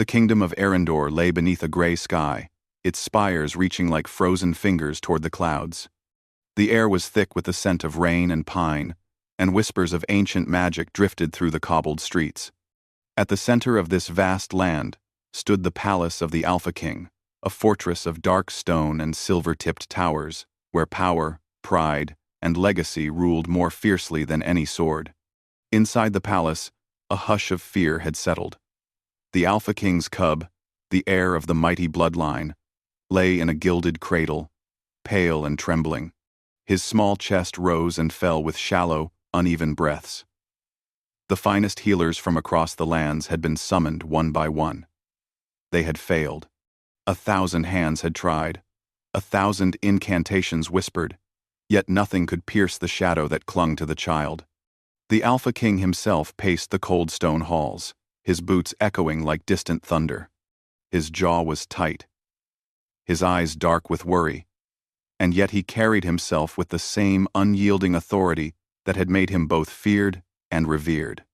The kingdom of Arendor lay beneath a gray sky, its spires reaching like frozen fingers toward the clouds. The air was thick with the scent of rain and pine, and whispers of ancient magic drifted through the cobbled streets. At the center of this vast land stood the palace of the Alpha King, a fortress of dark stone and silver-tipped towers, where power, pride, and legacy ruled more fiercely than any sword. Inside the palace, a hush of fear had settled. The Alpha King's cub, the heir of the mighty bloodline, lay in a gilded cradle, pale and trembling. His small chest rose and fell with shallow, uneven breaths. The finest healers from across the lands had been summoned one by one. They had failed. 1,000 hands had tried, 1,000 incantations whispered, yet nothing could pierce the shadow that clung to the child. The Alpha King himself paced the cold stone halls, his boots echoing like distant thunder. His jaw was tight, his eyes dark with worry, and yet he carried himself with the same unyielding authority that had made him both feared and revered.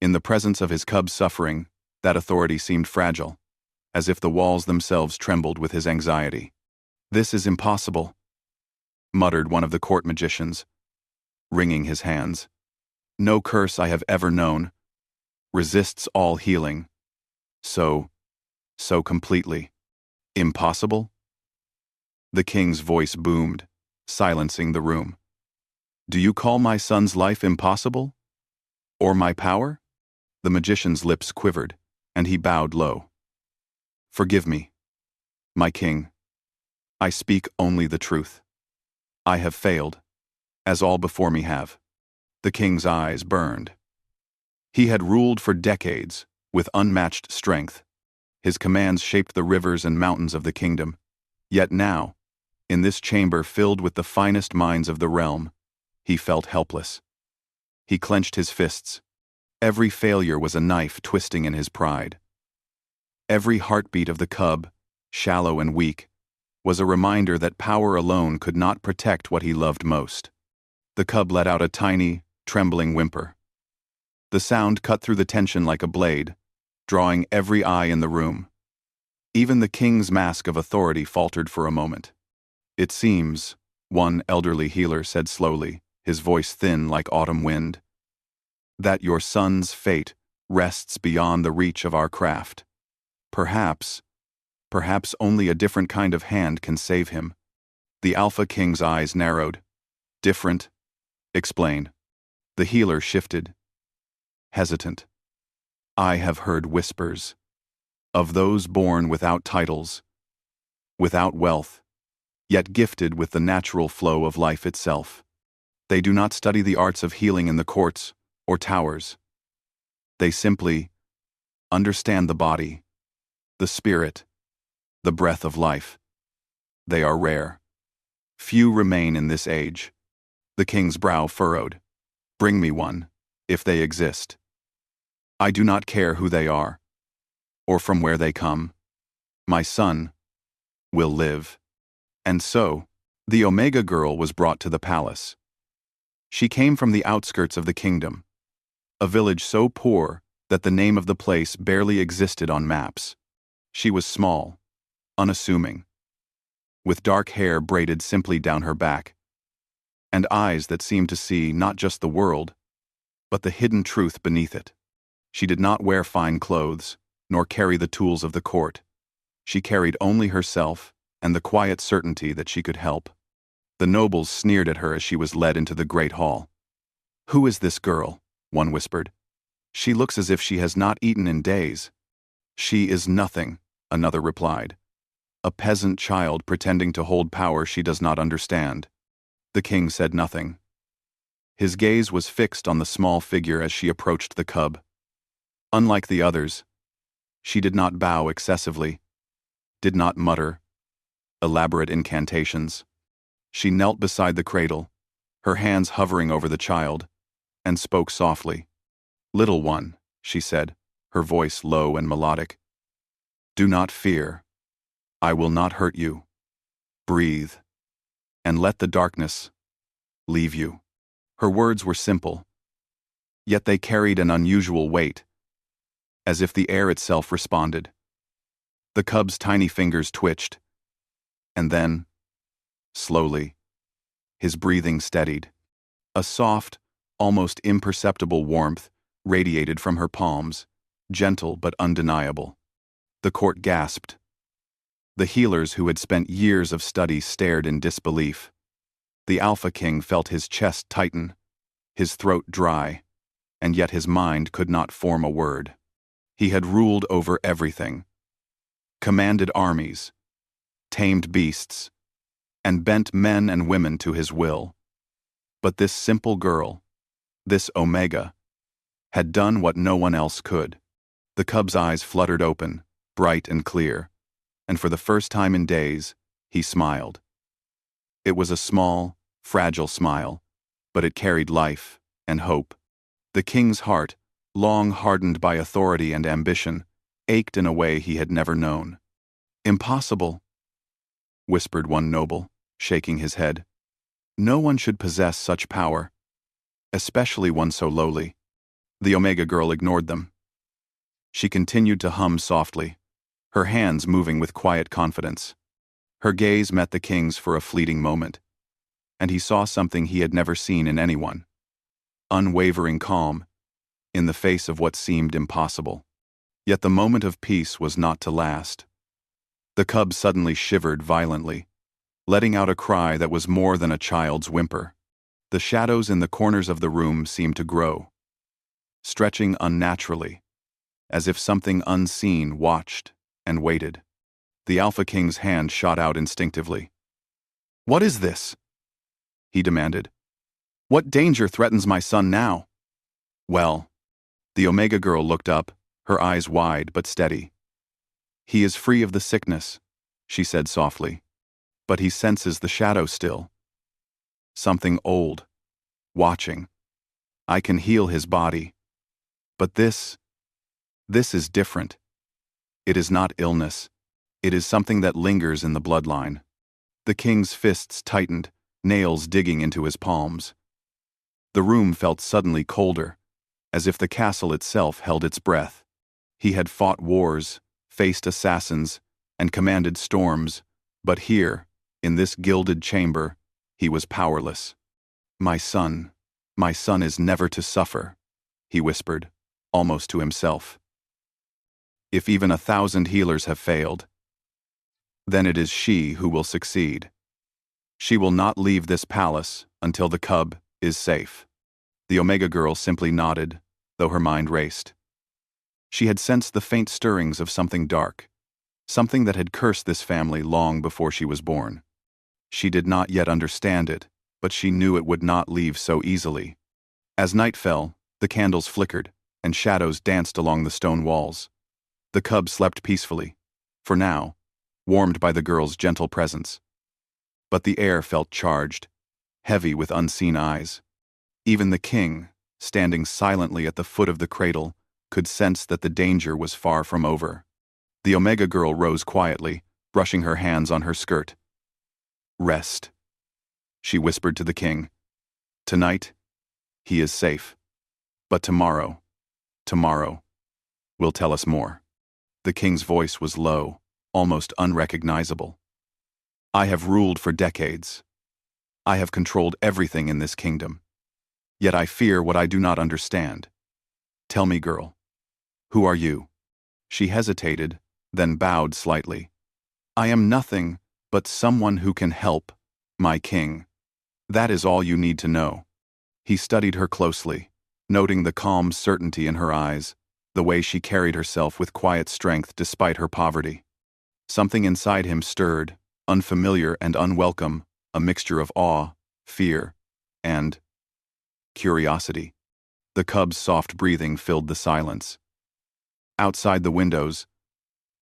In the presence of his cub's suffering, that authority seemed fragile, as if the walls themselves trembled with his anxiety. "This is impossible," muttered one of the court magicians, wringing his hands. "No curse I have ever known resists all healing. So completely. Impossible?" The king's voice boomed, silencing the room. "Do you call my son's life impossible? Or my power?" The magician's lips quivered, and he bowed low. "Forgive me, my king. I speak only the truth. I have failed, as all before me have." The king's eyes burned. He had ruled for decades, with unmatched strength. His commands shaped the rivers and mountains of the kingdom. Yet now, in this chamber filled with the finest minds of the realm, he felt helpless. He clenched his fists. Every failure was a knife twisting in his pride. Every heartbeat of the cub, shallow and weak, was a reminder that power alone could not protect what he loved most. The cub let out a tiny, trembling whimper. The sound cut through the tension like a blade, drawing every eye in the room. Even the king's mask of authority faltered for a moment. "It seems," one elderly healer said slowly, his voice thin like autumn wind, "that your son's fate rests beyond the reach of our craft. Perhaps only a different kind of hand can save him." The Alpha King's eyes narrowed. "Different? Explain." The healer shifted, hesitant. "I have heard whispers of those born without titles, without wealth, yet gifted with the natural flow of life itself. They do not study the arts of healing in the courts or towers. They simply understand the body, the spirit, the breath of life. They are rare. Few remain in this age." The king's brow furrowed. "Bring me one, if they exist. I do not care who they are, or from where they come. My son will live." And so, the Omega girl was brought to the palace. She came from the outskirts of the kingdom, a village so poor that the name of the place barely existed on maps. She was small, unassuming, with dark hair braided simply down her back, and eyes that seemed to see not just the world, but the hidden truth beneath it. She did not wear fine clothes, nor carry the tools of the court. She carried only herself and the quiet certainty that she could help. The nobles sneered at her as she was led into the great hall. "Who is this girl?" one whispered. "She looks as if she has not eaten in days." "She is nothing," another replied. "A peasant child pretending to hold power she does not understand." The king said nothing. His gaze was fixed on the small figure as she approached the cub. Unlike the others, she did not bow excessively, did not mutter elaborate incantations. She knelt beside the cradle, her hands hovering over the child, and spoke softly. "Little one," she said, her voice low and melodic, "do not fear. I will not hurt you. Breathe, and let the darkness leave you." Her words were simple, yet they carried an unusual weight, as if the air itself responded. The cub's tiny fingers twitched, and then, slowly, his breathing steadied. A soft, almost imperceptible warmth radiated from her palms, gentle but undeniable. The court gasped. The healers who had spent years of study stared in disbelief. The Alpha King felt his chest tighten, his throat dry, and yet his mind could not form a word. He had ruled over everything, commanded armies, tamed beasts, and bent men and women to his will. But this simple girl, this Omega, had done what no one else could. The cub's eyes fluttered open, bright and clear, and for the first time in days, he smiled. It was a small, fragile smile, but it carried life and hope. The king's heart, long hardened by authority and ambition, ached in a way he had never known. "Impossible," whispered one noble, shaking his head. "No one should possess such power, especially one so lowly." The Omega girl ignored them. She continued to hum softly, her hands moving with quiet confidence. Her gaze met the king's for a fleeting moment, and he saw something he had never seen in anyone: unwavering calm, in the face of what seemed impossible. Yet the moment of peace was not to last. The cub suddenly shivered violently, letting out a cry that was more than a child's whimper. The shadows in the corners of the room seemed to grow, stretching unnaturally, as if something unseen watched and waited. The Alpha King's hand shot out instinctively. "What is this?" he demanded. "What danger threatens my son now?" "Well," the Omega girl looked up, her eyes wide but steady. "He is free of the sickness," she said softly, "but he senses the shadow still. Something old, watching. I can heal his body. But this is different. It is not illness. It is something that lingers in the bloodline." The king's fists tightened, nails digging into his palms. The room felt suddenly colder, as if the castle itself held its breath. He had fought wars, faced assassins, and commanded storms, but here, in this gilded chamber, he was powerless. My son is never to suffer," he whispered, almost to himself. "If even 1,000 healers have failed, then it is she who will succeed. She will not leave this palace until the cub is safe." The Omega girl simply nodded, though her mind raced. She had sensed the faint stirrings of something dark, something that had cursed this family long before she was born. She did not yet understand it, but she knew it would not leave so easily. As night fell, the candles flickered, and shadows danced along the stone walls. The cub slept peacefully, for now, warmed by the girl's gentle presence. But the air felt charged, heavy with unseen eyes. Even the king, standing silently at the foot of the cradle, could sense that the danger was far from over. The Omega girl rose quietly, brushing her hands on her skirt. "Rest," she whispered to the king. "Tonight, he is safe. But tomorrow will tell us more." The king's voice was low, almost unrecognizable. "I have ruled for decades. I have controlled everything in this kingdom. Yet I fear what I do not understand. Tell me, girl, who are you?" She hesitated, then bowed slightly. "I am nothing but someone who can help, my king. That is all you need to know." He studied her closely, noting the calm certainty in her eyes, the way she carried herself with quiet strength despite her poverty. Something inside him stirred, unfamiliar and unwelcome, a mixture of awe, fear, and curiosity. The cub's soft breathing filled the silence. Outside the windows,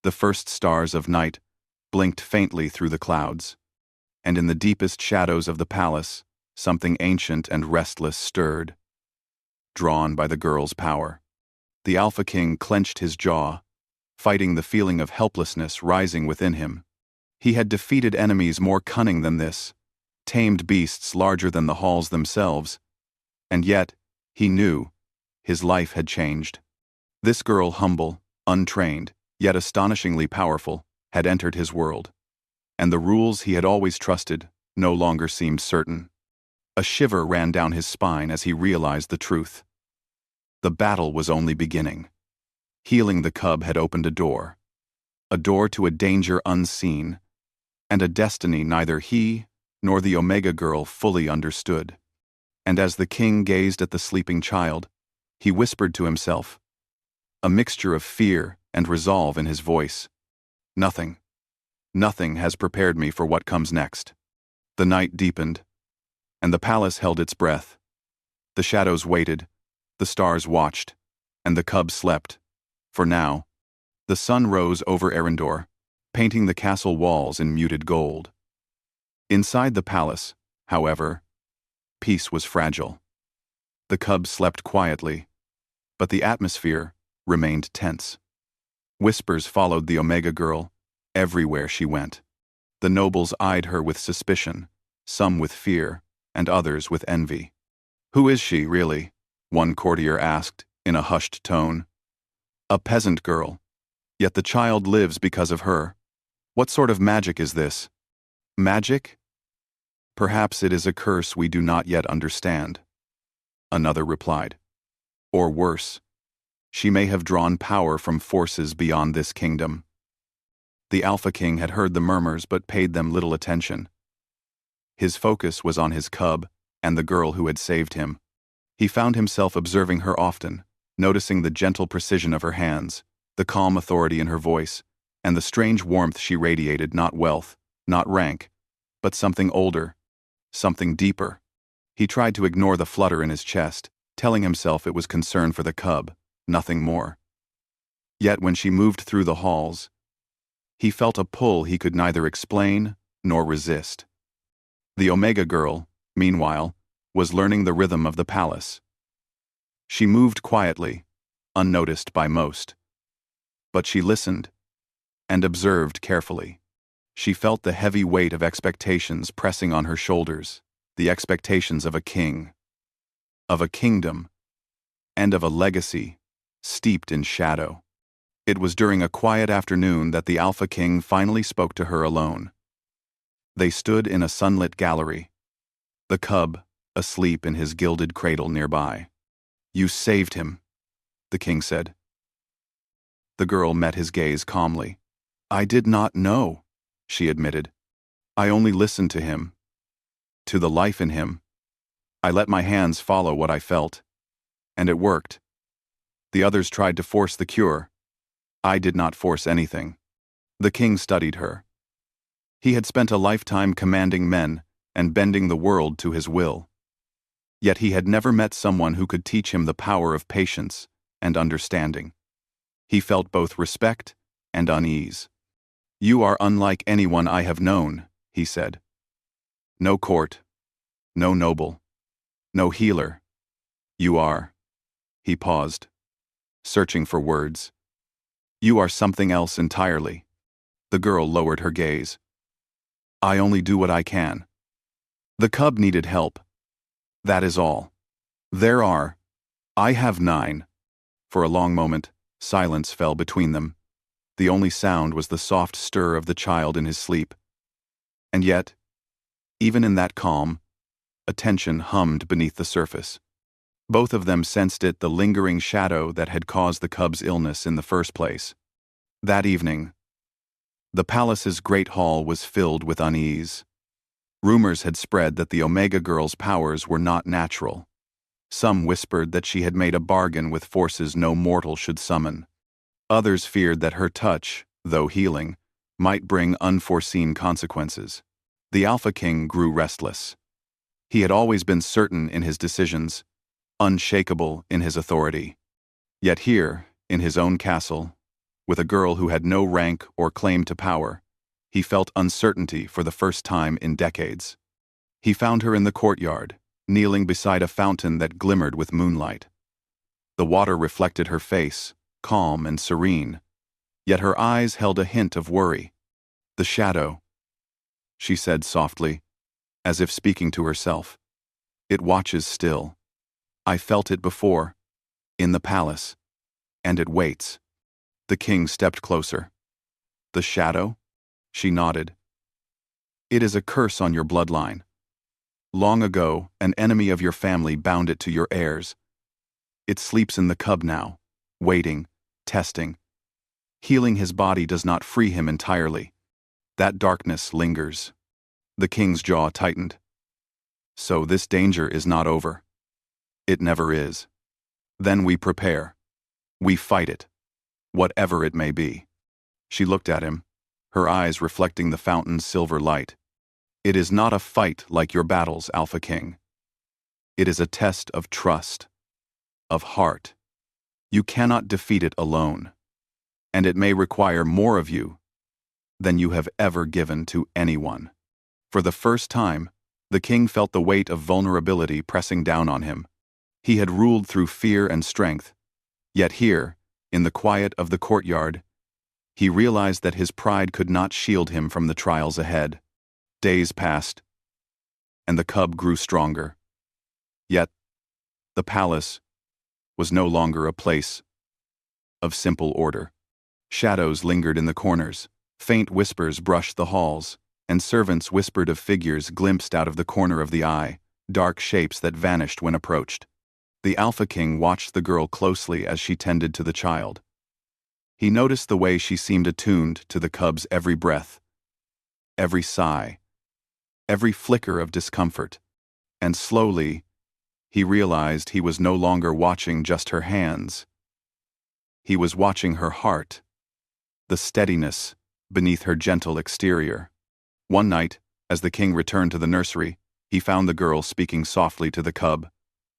the first stars of night blinked faintly through the clouds, and in the deepest shadows of the palace, something ancient and restless stirred, drawn by the girl's power. The Alpha King clenched his jaw, fighting the feeling of helplessness rising within him. He had defeated enemies more cunning than this, tamed beasts larger than the halls themselves, and yet, he knew, his life had changed. This girl, humble, untrained, yet astonishingly powerful, had entered his world, and the rules he had always trusted no longer seemed certain. A shiver ran down his spine as he realized the truth. The battle was only beginning. Healing the cub had opened a door to a danger unseen, and a destiny neither he nor the Omega girl fully understood. And as the king gazed at the sleeping child, he whispered to himself, a mixture of fear and resolve in his voice, "Nothing, nothing has prepared me for what comes next." The night deepened, and the palace held its breath. The shadows waited, the stars watched, and the cub slept. For now, the sun rose over Arendor, painting the castle walls in muted gold. Inside the palace, however, peace was fragile. The cub slept quietly, but the atmosphere remained tense. Whispers followed the Omega girl everywhere she went. The nobles eyed her with suspicion, some with fear, and others with envy. "Who is she, really?" one courtier asked, in a hushed tone. "A peasant girl. Yet the child lives because of her. What sort of magic is this?" "Magic? Perhaps it is a curse we do not yet understand," another replied. "Or worse, she may have drawn power from forces beyond this kingdom." The Alpha King had heard the murmurs but paid them little attention. His focus was on his cub and the girl who had saved him. He found himself observing her often, noticing the gentle precision of her hands, the calm authority in her voice, and the strange warmth she radiated, not wealth, not rank, but something older, something deeper. He tried to ignore the flutter in his chest, telling himself it was concern for the cub, nothing more. Yet when she moved through the halls, he felt a pull he could neither explain nor resist. The Omega girl, meanwhile, was learning the rhythm of the palace. She moved quietly, unnoticed by most. But she listened and observed carefully. She felt the heavy weight of expectations pressing on her shoulders, the expectations of a king, of a kingdom, and of a legacy steeped in shadow. It was during a quiet afternoon that the Alpha King finally spoke to her alone. They stood in a sunlit gallery, the cub asleep in his gilded cradle nearby. "You saved him," the king said. The girl met his gaze calmly. "I did not know," she admitted. "I only listened to him, to the life in him. I let my hands follow what I felt, and it worked. The others tried to force the cure. I did not force anything." The king studied her. He had spent a lifetime commanding men and bending the world to his will. Yet he had never met someone who could teach him the power of patience and understanding. He felt both respect and unease. "You are unlike anyone I have known," he said. "No court, no noble, no healer. You are—" He paused, searching for words. "You are something else entirely." The girl lowered her gaze. "I only do what I can. The cub needed help. That is all. I have 9. For a long moment, silence fell between them. The only sound was the soft stir of the child in his sleep. And yet, even in that calm, a tension hummed beneath the surface. Both of them sensed it, the lingering shadow that had caused the cub's illness in the first place. That evening, the palace's great hall was filled with unease. Rumors had spread that the Omega girl's powers were not natural. Some whispered that she had made a bargain with forces no mortal should summon. Others feared that her touch, though healing, might bring unforeseen consequences. The Alpha King grew restless. He had always been certain in his decisions, unshakable in his authority. Yet here, in his own castle, with a girl who had no rank or claim to power, he felt uncertainty for the first time in decades. He found her in the courtyard, kneeling beside a fountain that glimmered with moonlight. The water reflected her face, calm and serene, yet her eyes held a hint of worry. "The shadow," she said softly, as if speaking to herself. "It watches still. I felt it before, in the palace, and it waits." The king stepped closer. "The shadow?" She nodded. It is a curse on your bloodline. Long ago, an enemy of your family bound it to your heirs. It sleeps in the cub now, waiting, testing. Healing his body does not free him entirely. That darkness lingers. The king's jaw tightened. So this danger is not over. It never is. Then we prepare. We fight it. Whatever it may be. She looked at him, her eyes reflecting the fountain's silver light. It is not a fight like your battles, Alpha King. It is a test of trust, of heart. You cannot defeat it alone. And it may require more of you than you have ever given to anyone. For the first time, the king felt the weight of vulnerability pressing down on him. He had ruled through fear and strength, yet here, in the quiet of the courtyard, he realized that his pride could not shield him from the trials ahead. Days passed, and the cub grew stronger. Yet, the palace was no longer a place of simple order. Shadows lingered in the corners, faint whispers brushed the halls, and servants whispered of figures glimpsed out of the corner of the eye, dark shapes that vanished when approached. The Alpha King watched the girl closely as she tended to the child. He noticed the way she seemed attuned to the cub's every breath, every sigh, every flicker of discomfort, and slowly, he realized he was no longer watching just her hands. He was watching her heart, the steadiness beneath her gentle exterior. One night, as the king returned to the nursery, he found the girl speaking softly to the cub,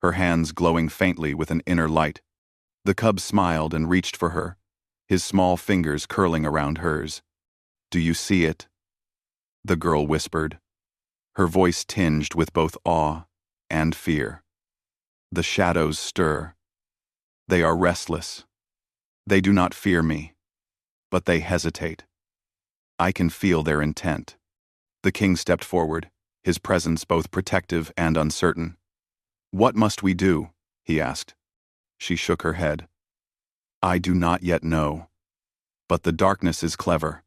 her hands glowing faintly with an inner light. The cub smiled and reached for her, his small fingers curling around hers. "Do you see it?" the girl whispered, her voice tinged with both awe and fear. "The shadows stir. They are restless. They do not fear me, but they hesitate. I can feel their intent." The king stepped forward, his presence both protective and uncertain. "What must we do?" he asked. She shook her head. "I do not yet know. But the darkness is clever.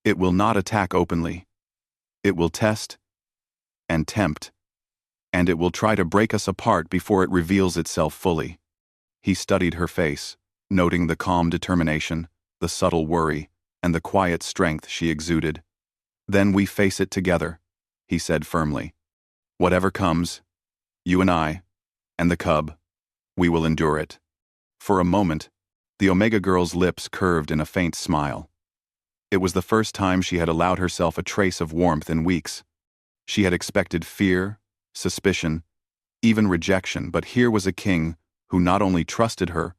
It will not attack openly. It will test and tempt, and it will try to break us apart before it reveals itself fully." He studied her face, noting the calm determination, the subtle worry, and the quiet strength she exuded. "Then we face it together," he said firmly. "Whatever comes, you and I, and the cub, we will endure it." For a moment, the Omega girl's lips curved in a faint smile. It was the first time she had allowed herself a trace of warmth in weeks. She had expected fear, suspicion, even rejection, but here was a king who not only trusted her,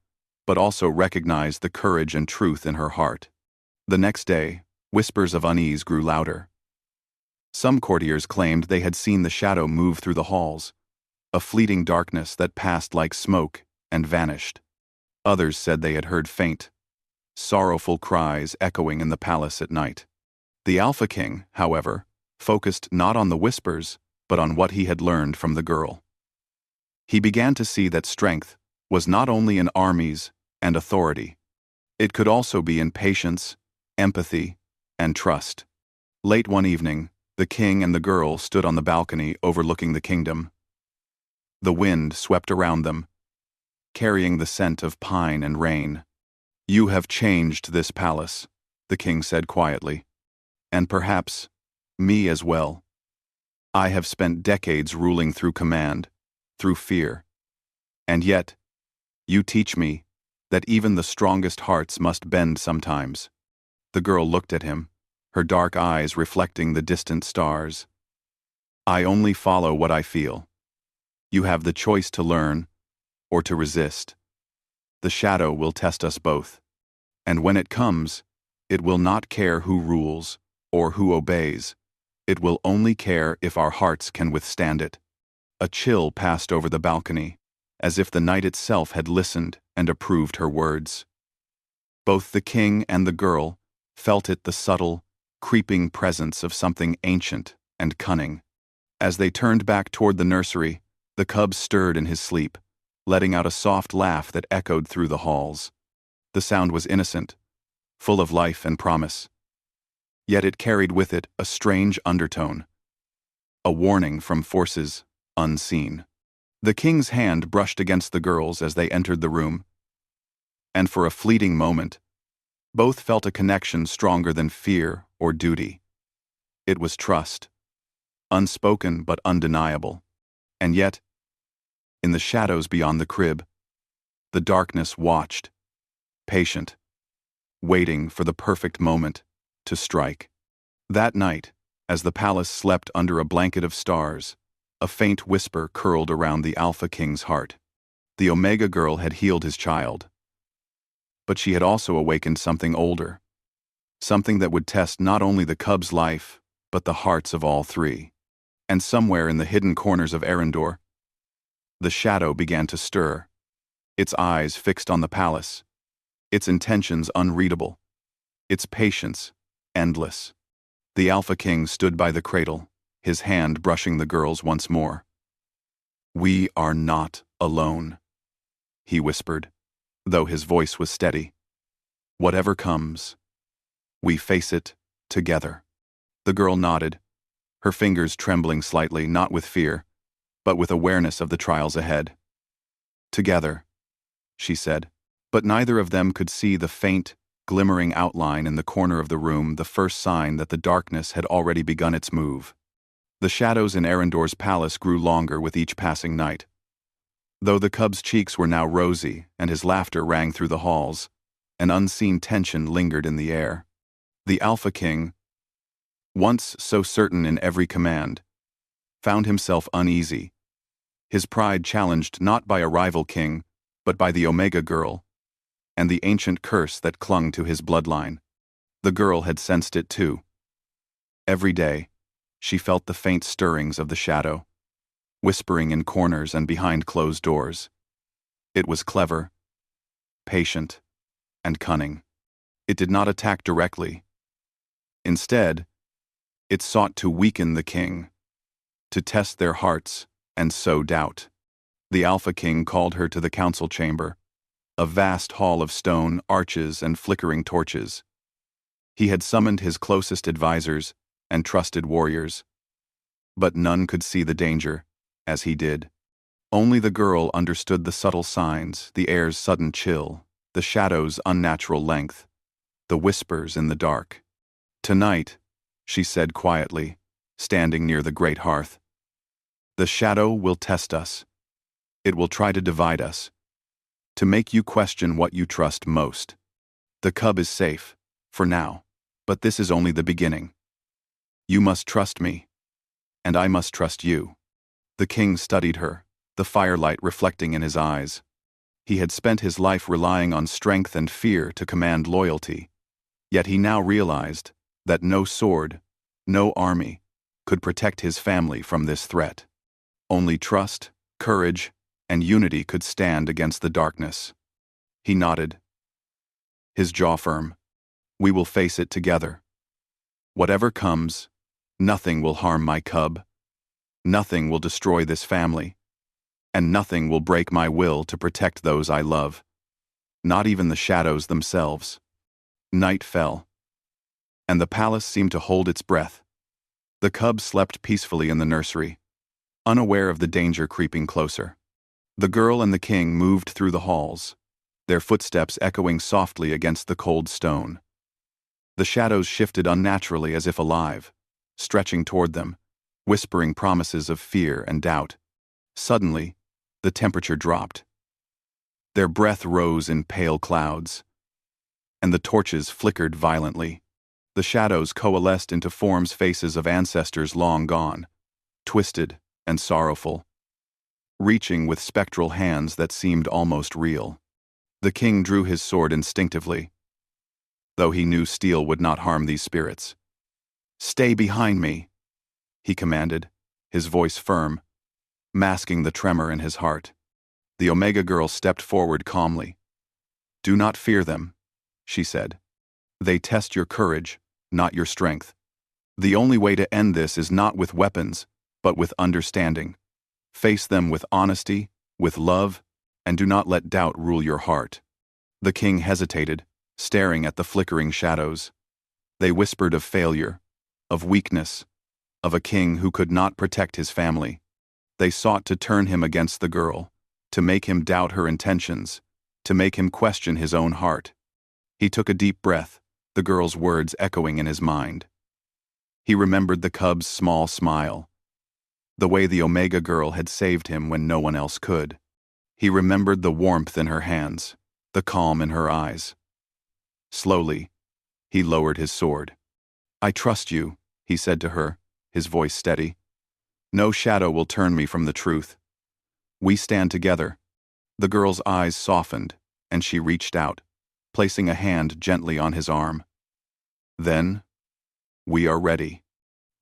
but also recognized the courage and truth in her heart. The next day, whispers of unease grew louder. Some courtiers claimed they had seen the shadow move through the halls, a fleeting darkness that passed like smoke and vanished. Others said they had heard faint, sorrowful cries echoing in the palace at night. The Alpha King, however, focused not on the whispers, but on what he had learned from the girl. He began to see that strength was not only in armies and authority. It could also be in patience, empathy, and trust. Late one evening, the king and the girl stood on the balcony overlooking the kingdom. The wind swept around them, carrying the scent of pine and rain. "You have changed this palace," the king said quietly. "And perhaps me as well. I have spent decades ruling through command, through fear. And yet, you teach me that even the strongest hearts must bend sometimes." The girl looked at him, her dark eyes reflecting the distant stars. "I only follow what I feel. You have the choice to learn or to resist. The shadow will test us both. And when it comes, it will not care who rules or who obeys. It will only care if our hearts can withstand it." A chill passed over the balcony, as if the night itself had listened and approved her words. Both the king and the girl felt it, the subtle, creeping presence of something ancient and cunning. As they turned back toward the nursery, the cub stirred in his sleep, letting out a soft laugh that echoed through the halls. The sound was innocent, full of life and promise. Yet it carried with it a strange undertone, a warning from forces unseen. The king's hand brushed against the girls as they entered the room, and for a fleeting moment, both felt a connection stronger than fear or duty. It was trust, unspoken but undeniable. And yet, in the shadows beyond the crib, the darkness watched, patient, waiting for the perfect moment to strike. That night, as the palace slept under a blanket of stars, a faint whisper curled around the Alpha King's heart. The Omega girl had healed his child, but she had also awakened something older, something that would test not only the cub's life, but the hearts of all three. And somewhere in the hidden corners of Arendor, the shadow began to stir, its eyes fixed on the palace, its intentions unreadable, its patience endless. The Alpha King stood by the cradle, his hand brushing the girls once more. "We are not alone," he whispered, though his voice was steady. "Whatever comes, we face it together." The girl nodded, her fingers trembling slightly, not with fear, but with awareness of the trials ahead. "Together," she said, but neither of them could see the faint, glimmering outline in the corner of the room, the first sign that the darkness had already begun its move. The shadows in Arendor's palace grew longer with each passing night. Though the cub's cheeks were now rosy and his laughter rang through the halls, an unseen tension lingered in the air. The Alpha King, once so certain in every command, found himself uneasy, his pride challenged not by a rival king, but by the Omega girl, and the ancient curse that clung to his bloodline. The girl had sensed it too. Every day, she felt the faint stirrings of the shadow, whispering in corners and behind closed doors. It was clever, patient, and cunning. It did not attack directly. Instead, it sought to weaken the king, to test their hearts and sow doubt. The Alpha King called her to the council chamber, a vast hall of stone, arches, and flickering torches. He had summoned his closest advisors and trusted warriors, but none could see the danger as he did. Only the girl understood the subtle signs, the air's sudden chill, the shadow's unnatural length, the whispers in the dark. "Tonight," she said quietly, standing near the great hearth, "the shadow will test us. It will try to divide us, to make you question what you trust most. The cub is safe, for now, but this is only the beginning. You must trust me, and I must trust you." The king studied her, the firelight reflecting in his eyes. He had spent his life relying on strength and fear to command loyalty, yet he now realized that no sword, no army, could protect his family from this threat. Only trust, courage, and unity could stand against the darkness. He nodded, his jaw firm. "We will face it together. Whatever comes, nothing will harm my cub. Nothing will destroy this family. And nothing will break my will to protect those I love. Not even the shadows themselves." Night fell, and the palace seemed to hold its breath. The cub slept peacefully in the nursery, unaware of the danger creeping closer. The girl and the king moved through the halls, their footsteps echoing softly against the cold stone. The shadows shifted unnaturally as if alive, stretching toward them, whispering promises of fear and doubt. Suddenly, the temperature dropped. Their breath rose in pale clouds, and the torches flickered violently. The shadows coalesced into forms, faces of ancestors long gone, twisted and sorrowful, reaching with spectral hands that seemed almost real. The king drew his sword instinctively, though he knew steel would not harm these spirits. "Stay behind me," he commanded, his voice firm, masking the tremor in his heart. The Omega girl stepped forward calmly. "Do not fear them," she said. "They test your courage, not your strength. The only way to end this is not with weapons, but with understanding. Face them with honesty, with love, and do not let doubt rule your heart." The king hesitated, staring at the flickering shadows. They whispered of failure, of weakness, of a king who could not protect his family. They sought to turn him against the girl, to make him doubt her intentions, to make him question his own heart. He took a deep breath, the girl's words echoing in his mind. He remembered the cub's small smile, the way the Omega girl had saved him when no one else could. He remembered the warmth in her hands, the calm in her eyes. Slowly, he lowered his sword. "I trust you," he said to her, his voice steady. "No shadow will turn me from the truth. We stand together." The girl's eyes softened, and she reached out, placing a hand gently on his arm. Then, "We are ready."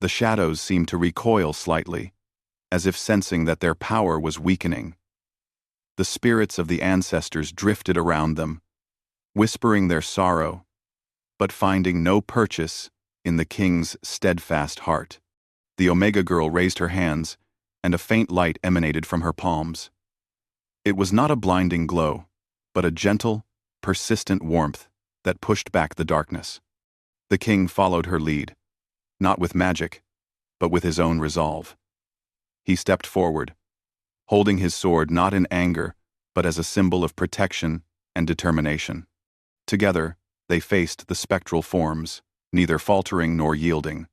The shadows seemed to recoil slightly, as if sensing that their power was weakening. The spirits of the ancestors drifted around them, whispering their sorrow, but finding no purchase in the king's steadfast heart. The Omega girl raised her hands, and a faint light emanated from her palms. It was not a blinding glow, but a gentle, persistent warmth that pushed back the darkness. The king followed her lead, not with magic, but with his own resolve. He stepped forward, holding his sword not in anger, but as a symbol of protection and determination. Together, they faced the spectral forms, neither faltering nor yielding.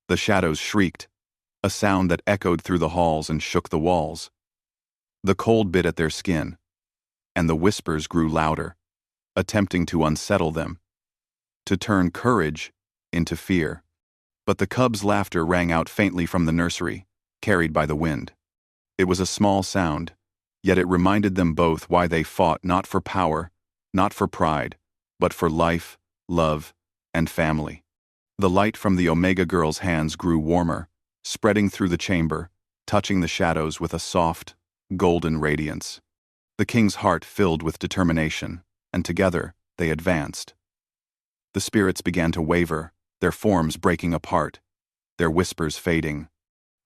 The shadows shrieked, a sound that echoed through the halls and shook the walls. The cold bit at their skin, and the whispers grew louder, attempting to unsettle them, to turn courage into fear. But the cub's laughter rang out faintly from the nursery, carried by the wind. It was a small sound, yet it reminded them both why they fought not for power, not for pride, but for life, love, and family. The light from the Omega girl's hands grew warmer, spreading through the chamber, touching the shadows with a soft, golden radiance. The king's heart filled with determination, and together they advanced. The spirits began to waver, their forms breaking apart, their whispers fading.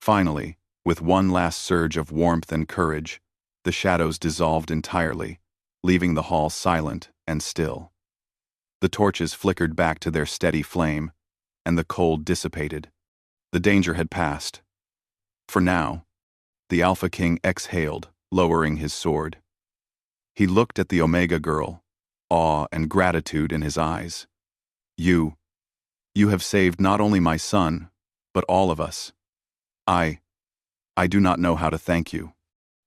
Finally, with one last surge of warmth and courage, the shadows dissolved entirely, leaving the hall silent and still. The torches flickered back to their steady flame, and the cold dissipated. The danger had passed. For now, the Alpha King exhaled, lowering his sword. He looked at the Omega girl, awe and gratitude in his eyes. You have saved not only my son, but all of us. I do not know how to thank you."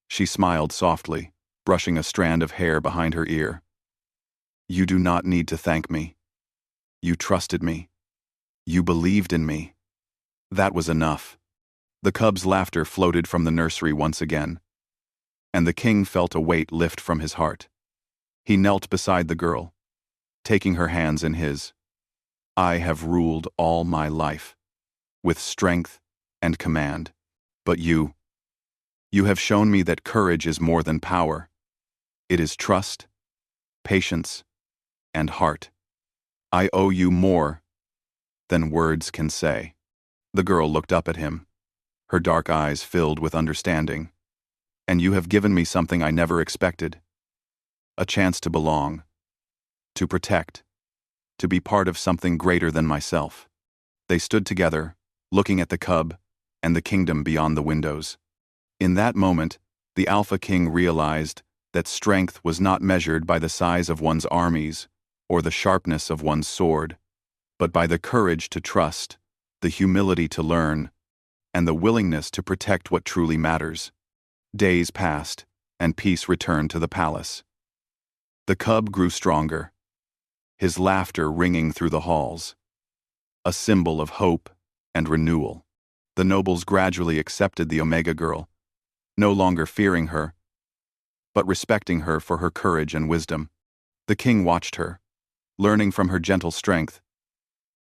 She smiled softly, brushing a strand of hair behind her ear. "You do not need to thank me. You trusted me. You believed in me. That was enough." The cub's laughter floated from the nursery once again, and the king felt a weight lift from his heart. He knelt beside the girl, taking her hands in his. "I have ruled all my life, with strength and command. But you have shown me that courage is more than power. It is trust, patience, and heart. I owe you more than words can say." The girl looked up at him, her dark eyes filled with understanding. "And you have given me something I never expected. A chance to belong, to protect, to be part of something greater than myself." They stood together, looking at the cub and the kingdom beyond the windows. In that moment, the Alpha King realized that strength was not measured by the size of one's armies or the sharpness of one's sword, but by the courage to trust, the humility to learn, and the willingness to protect what truly matters. Days passed, and peace returned to the palace. The cub grew stronger, his laughter ringing through the halls, a symbol of hope and renewal. The nobles gradually accepted the Omega girl, no longer fearing her, but respecting her for her courage and wisdom. The king watched her, learning from her gentle strength,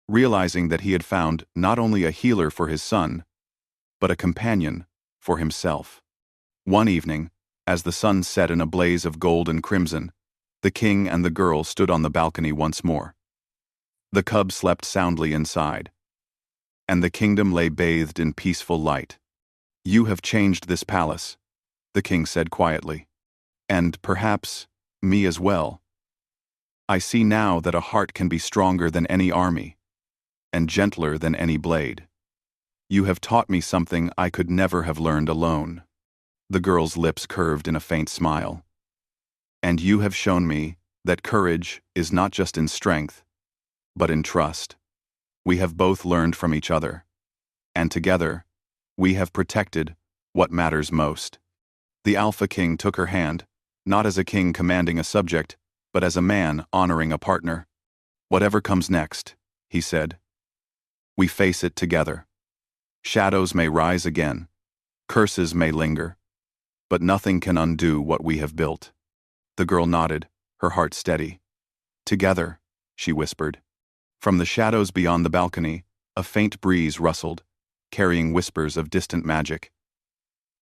realizing that he had found not only a healer for his son, but a companion for himself. One evening, as the sun set in a blaze of gold and crimson, the king and the girl stood on the balcony once more. The cub slept soundly inside, and the kingdom lay bathed in peaceful light. "You have changed this palace," the king said quietly, "and perhaps me as well. I see now that a heart can be stronger than any army, and gentler than any blade. You have taught me something I could never have learned alone. The girl's lips curved in a faint smile. And you have shown me that courage is not just in strength, but in trust. We have both learned from each other. And together, we have protected what matters most. The Alpha King took her hand, not as a king commanding a subject, but as a man honoring a partner. Whatever comes next, he said, we face it together. Shadows may rise again, curses may linger, but nothing can undo what we have built. The girl nodded, her heart steady. Together, she whispered. From the shadows beyond the balcony, a faint breeze rustled, carrying whispers of distant magic.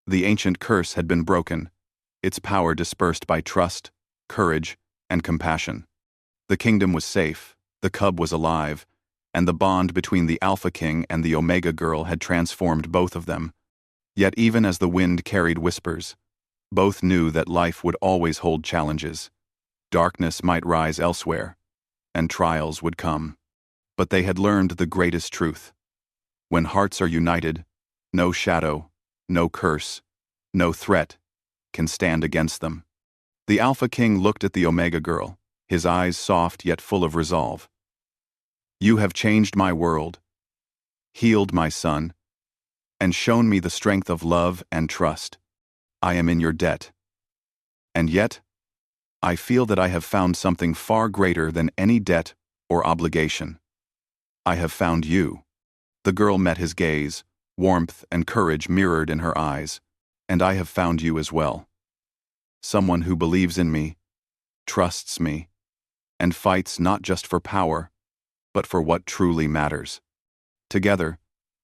The ancient curse had been broken, its power dispersed by trust, courage, and compassion. The kingdom was safe, the cub was alive, and the bond between the Alpha King and the Omega Girl had transformed both of them. Yet even as the wind carried whispers, both knew that life would always hold challenges. Darkness might rise elsewhere, and trials would come. But they had learned the greatest truth. When hearts are united, no shadow, no curse, no threat can stand against them. The Alpha King looked at the Omega Girl, his eyes soft yet full of resolve. You have changed my world, healed my son, and shown me the strength of love and trust. I am in your debt. And yet, I feel that I have found something far greater than any debt or obligation. I have found you. The girl met his gaze, warmth and courage mirrored in her eyes, and I have found you as well. Someone who believes in me, trusts me, and fights not just for power, but for what truly matters. Together,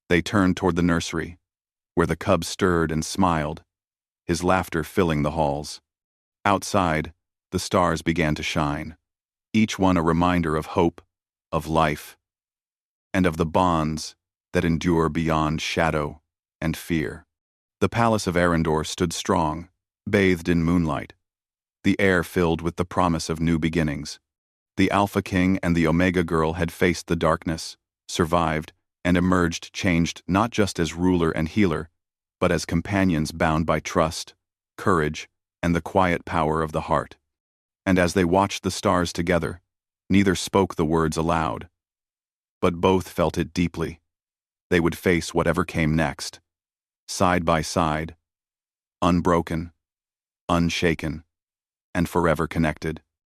they turned toward the nursery, where the cub stirred and smiled, his laughter filling the halls. Outside, the stars began to shine, each one a reminder of hope, of life, and of the bonds that endure beyond shadow and fear. The palace of Arendor stood strong, bathed in moonlight, the air filled with the promise of new beginnings. The Alpha King and the Omega Girl had faced the darkness, survived, and emerged changed not just as ruler and healer, but as companions bound by trust, courage, and the quiet power of the heart. And as they watched the stars together, neither spoke the words aloud, but both felt it deeply. They would face whatever came next, side by side, unbroken, unshaken, and forever connected.